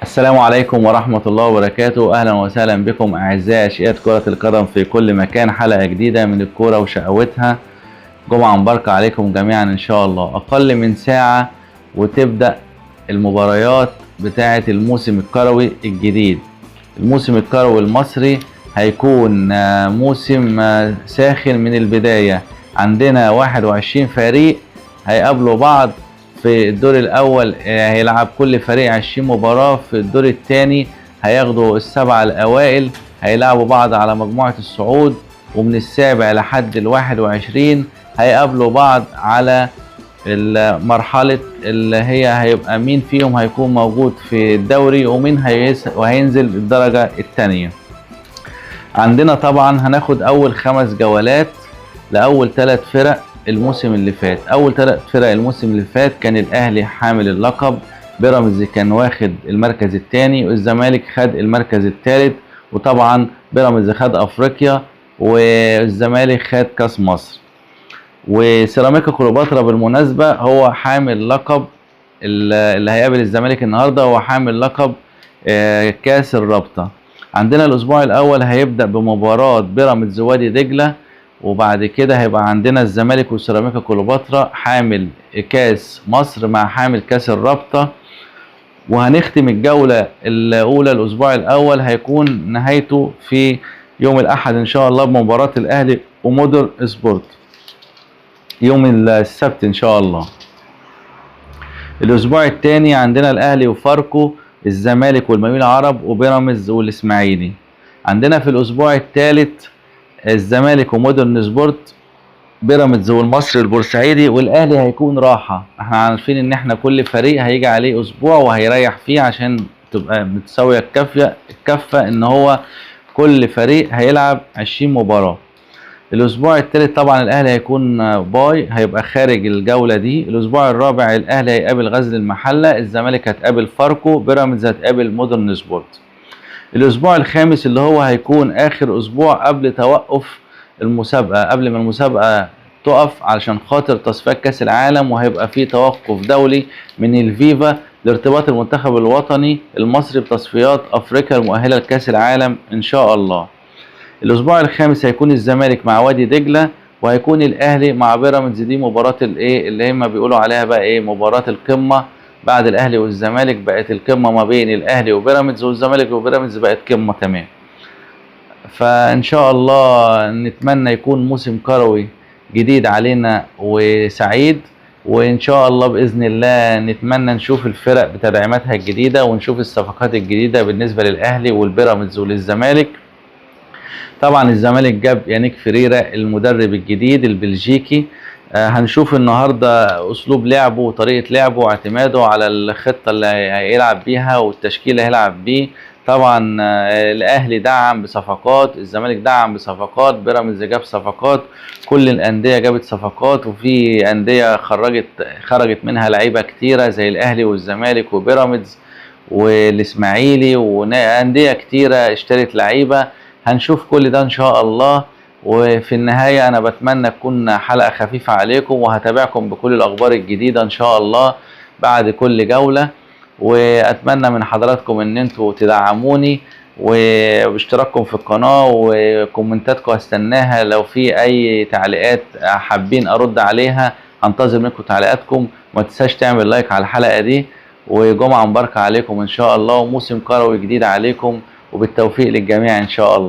السلام عليكم ورحمة الله وبركاته. أهلا وسهلا بكم أعزائي أشقياء كرة القدم في كل مكان. حلقة جديدة من الكورة وشقاوتها. جمعة مباركة عليكم جميعا إن شاء الله. أقل من ساعة وتبدأ المباريات بتاعة الموسم الكروي الجديد. الموسم الكروي المصري هيكون موسم ساخن من البداية. عندنا 21 فريق هيقابلوا بعض في الدور الاول. هيلعب كل فريق 20 مباراة. في الدور الثاني هياخدوا السبعة الاوائل هيلعبوا بعض على مجموعة الصعود، ومن السابع لحد ال21 هيقابلوا بعض على المرحلة اللي هيبقى مين فيهم هيكون موجود في الدوري ومين وهينزل الدرجة الثانية. عندنا طبعا هناخد اول 5 جولات لاول 3 فرق الموسم اللي فات. اول 3 فرق الموسم اللي فات كان الاهلي حامل اللقب، بيراميدز كان واخد المركز الثاني، والزمالك خد المركز الثالث، وطبعا بيراميدز خد افريقيا والزمالك خد كاس مصر. وسيراميكا كليوباترا بالمناسبه هو حامل لقب اللي هيقابل الزمالك النهارده، هو حامل لقب كاس الرابطه. عندنا الاسبوع الاول هيبدا بمباراه بيراميدز وادي دجله، وبعد كده هيبقى عندنا الزمالك وسيراميكا كليوباترا حامل كاس مصر مع حامل كاس الرابطه. وهنختم الجوله الاولى الاسبوع الاول هيكون نهايته في يوم الاحد ان شاء الله بمباراه الاهلي ومودر سبورت يوم السبت ان شاء الله. الاسبوع الثاني عندنا الاهلي وفاركو، الزمالك والمقاولين العرب، وبيراميدز والاسماعيلي. عندنا في الاسبوع الثالث الزمالك ومودرن سبورت، بيراميدز والمصري البورسعيدي، والاهلي هيكون راحه. احنا عارفين ان احنا كل فريق هيجي عليه اسبوع وهيريح فيه عشان تبقى متساويه الكفه ان هو كل فريق هيلعب 20 مباراه. الاسبوع الثالث طبعا الاهلي هيكون هيبقى خارج الجوله دي. الاسبوع الرابع الاهلي هيقابل غزل المحله، الزمالك هتقابل فاركو، بيراميدز هتقابل مودرن سبورت. الاسبوع الخامس اللي هو هيكون اخر اسبوع قبل توقف المسابقه، قبل ما المسابقه تقف علشان خاطر تصفيات كاس العالم، وهيبقى فيه توقف دولي من الفيفا لارتباط المنتخب الوطني المصري بتصفيات افريقيا المؤهله لكاس العالم ان شاء الله. الاسبوع الخامس هيكون الزمالك مع وادي دجله، وهيكون الاهلي مع بيراميدز. دي مباراه اللي هم بيقولوا عليها بقى مباراه القمه. بعد الاهلي والزمالك بقت القمه ما بين الاهلي وبيراميدز، والزمالك وبيراميدز بقت قمه تمام. فان شاء الله نتمنى يكون موسم كروي جديد علينا وسعيد، وان شاء الله باذن الله نتمنى نشوف الفرق بتدعيماتها الجديده ونشوف الصفقات الجديده بالنسبه للاهلي والبيراميدز وللزمالك. طبعا الزمالك جاب يانيك فريرا المدرب الجديد البلجيكي. هنشوف النهارده اسلوب لعبه وطريقه لعبه واعتماده على الخطه اللي هيلعب بيها والتشكيل اللي هيلعب بيه. طبعا الاهلي دعم بصفقات، الزمالك دعم بصفقات، بيراميدز جاب صفقات، كل الانديه جابت صفقات، وفي انديه خرجت منها لعيبه كتيره زي الاهلي والزمالك وبيراميدز والاسماعيلي، وانديه كتيره اشترت لعيبه. هنشوف كل ده ان شاء الله. وفي النهاية انا بتمنى تكون حلقة خفيفة عليكم، وهتابعكم بكل الاخبار الجديدة ان شاء الله بعد كل جولة. واتمنى من حضراتكم ان انتوا تدعموني وباشتراككم في القناة، وكومنتاتكم هستناها. لو في اي تعليقات حابين ارد عليها هنتظر منكم تعليقاتكم. ما تنساش تعمل لايك على الحلقة دي. وجمعة مباركة عليكم ان شاء الله، وموسم كروي جديد عليكم، وبالتوفيق للجميع ان شاء الله.